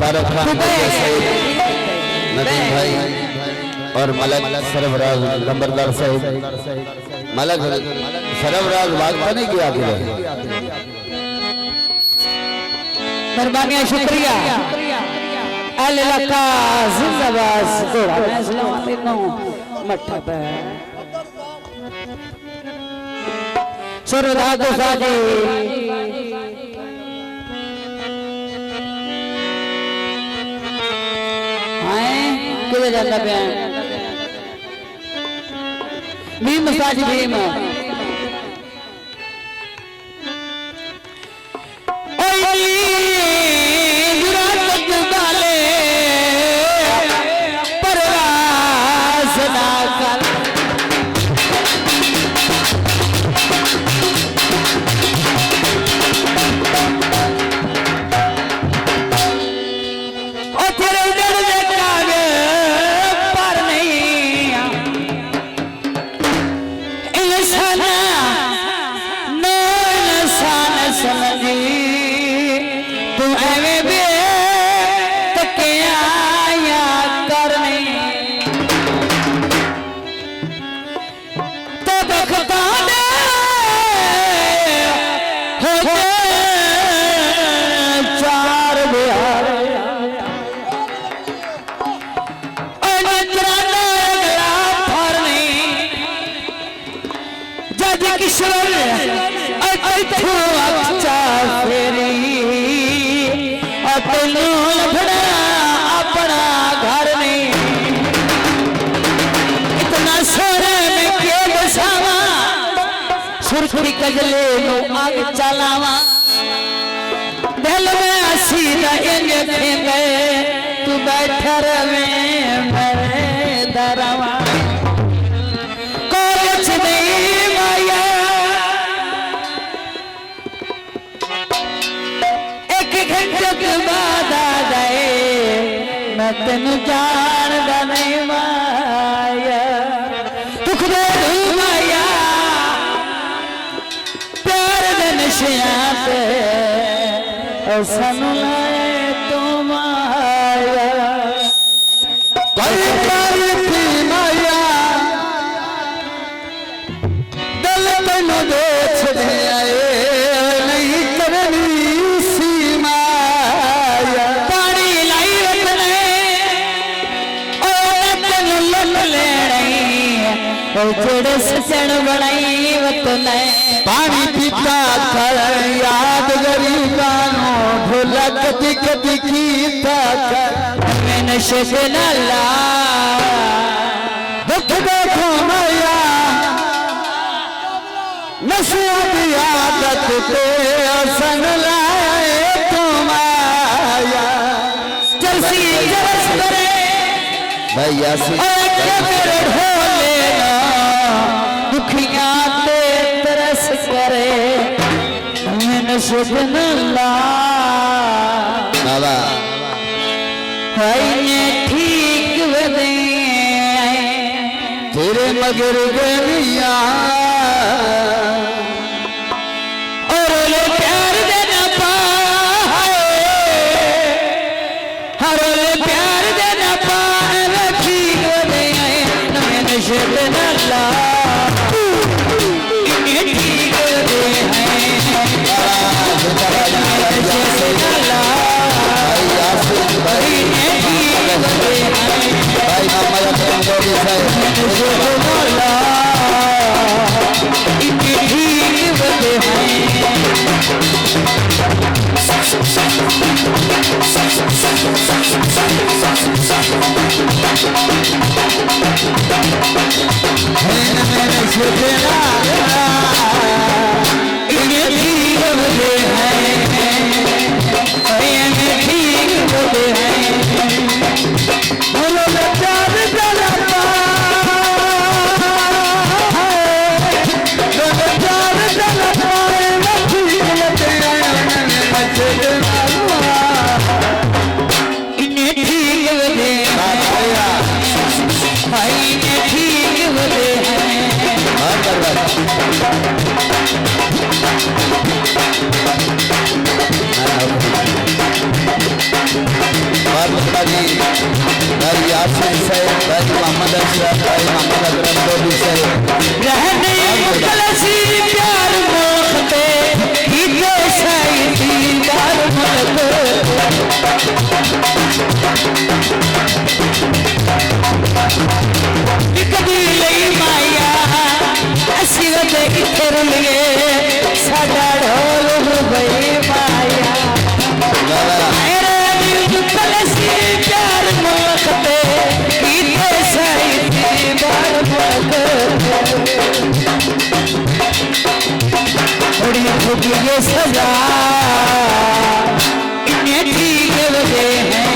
फारूक खान नदीम भाई और मलक सरफराज लंबरदार साहब मलक सरफराज भागता नहीं किया मेहरबानी शुक्रिया अल इलाका जिंदाबाद घोड़ा मैं सलामती नो मठा पे सरदार को साजी किधर जाता पे भीम साजी भीम अपना घर नहीं इतना सोरे में के बसावा सुरखी कजले नो आग चलावा दिल में हसी रहेंगे खेंगे तू बैठा रवे मेरे दरवा कुछ नहीं माया एक घंटे के बाद आ जाए मैं तेन जान नहीं माया दुख दे माया प्यार दे नशियां पे सानू लाए तो माया माया दिल तेनू दे छड़े आए नहीं करनी सी माया पानी लाई रखने तेन लुट लेने जेड़े सजन बनाई वतने पानी पीता कर याद गरीबानो भुला कदी कदी कीता कर मैं नशे से न ला दुख देखो माया नशे की आदत पे संग लाए तो माया जलसी जरस करे भाई यासीन मेरे ढोले ना दुखियां ते तरस करे मैंने सुन ला बाबा भाई ठीक बने तेरे मगर गलिया और ले प्यार देना पाए हर ले प्यार देना पाए ठीक बने मैंने सुन ला हाँ भाई यासिर साहब, भाई मोहम्मद अशरफ, भाई मोहम्मद अकरम दोबी साहब। रहने मुखलसी प्यार मोहते कीते सही दीदार मोहते कदी लई माया असी वदे किथे रुल गए साडा ढोल हो गई माया रहने मुखलसी प्यार मोहते कीते सही दीदार मोहते बड़ी खुदी ये सजा इन्हें ठीक वजह है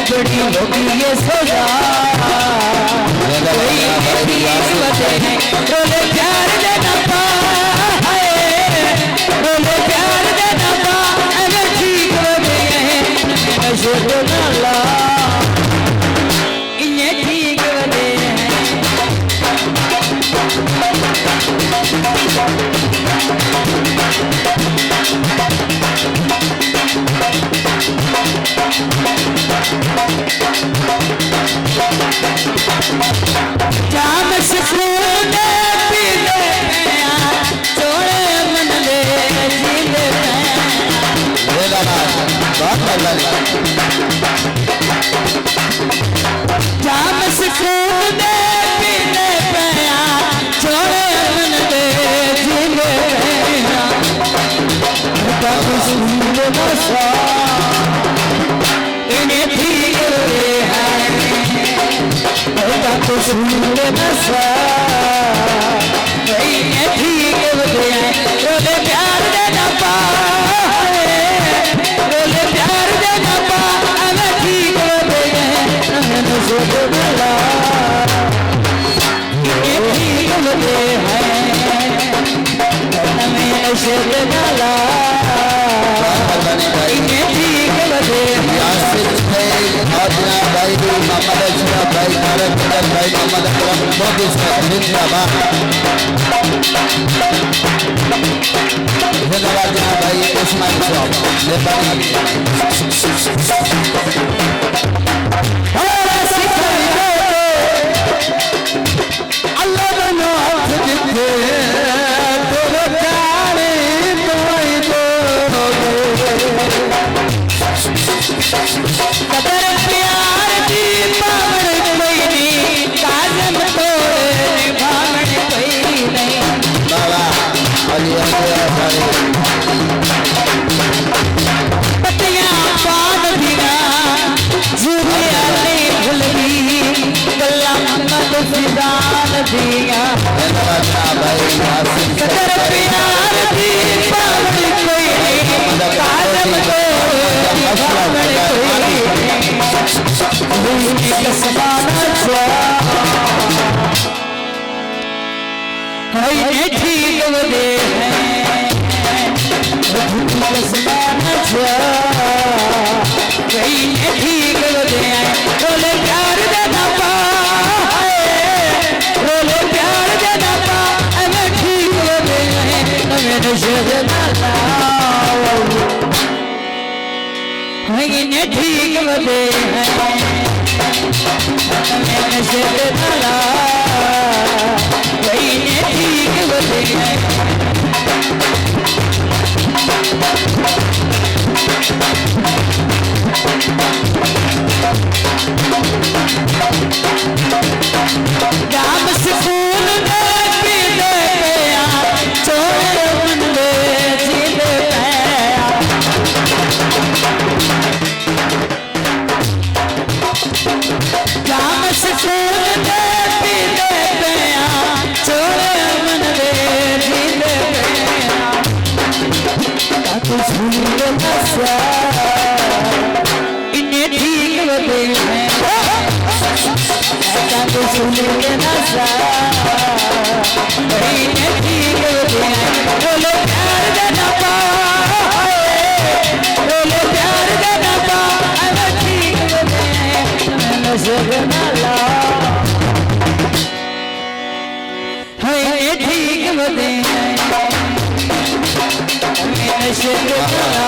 बड़ी खुदी ये सजा कोई ठीक वजह है रोले प्यार देना पा रोले प्यार देना पा अगर ठीक वजह है नशे ना ला इन्हें ठीक वजह है जाम सुकून पीले पिया चोड़े मन ले जीले पिया बहुत मेहरबानी। जाम सुकून पीले पिया चोड़े मन ले जीले पिया बाबू सुन बसा इन्हें ठीक है तो सुन बसा इन्हें ठीक रोले प्यार देना पा रोले प्यार देना पा अगर ठीक होते हैं इन्हें ठीक होते हैं नमें नशे डाला इन्हें ठीक होते हैं यासिर साहब, आदिना भाई, मोहम्मद अशरफ भाई, तारक बदर भाई, मोहम्मद अकरम दोबी साहब। जिंदाबाद जिंदाबाद जना भाई उस्मान साहब नेपाली। अल्लाह बनो कदर प्यार की पावन कोई नहीं काजम तोड़ भावण कोई नहीं बाबा अली भाई पतियां पाद बिना जुबिया नहीं भूलगी गल्ला मत फिदान दिया भाई यासिर कदर प्यार की पावन कोई नहीं काजम तोड़ भावण कोई नहीं कसमाना है ठीक वदे हैं कसमाना ठीक वदे हैं रोले प्यार देना पा रोले प्यार देना पा अगर ठीक वदे हैं नवे नशे ना इन्हें ठीक वदे हैं नशे ना इन्हें ठीक वदे हैं जाम सुकून पीले पिया चोड़े मन ले जीले पिया जाम सुकून पीले पिया चोड़े मन ले जीले पिया तू सुन बसा इन्हें ठीक वदे हैं तू सुन नशा इन्हें ठीक वदे हैं रोले प्यार देना पा रोले प्यार देना पा अगर ठीक वदे हैं नशे ना ला इन्हें ठीक वदे हैं नशे ना ला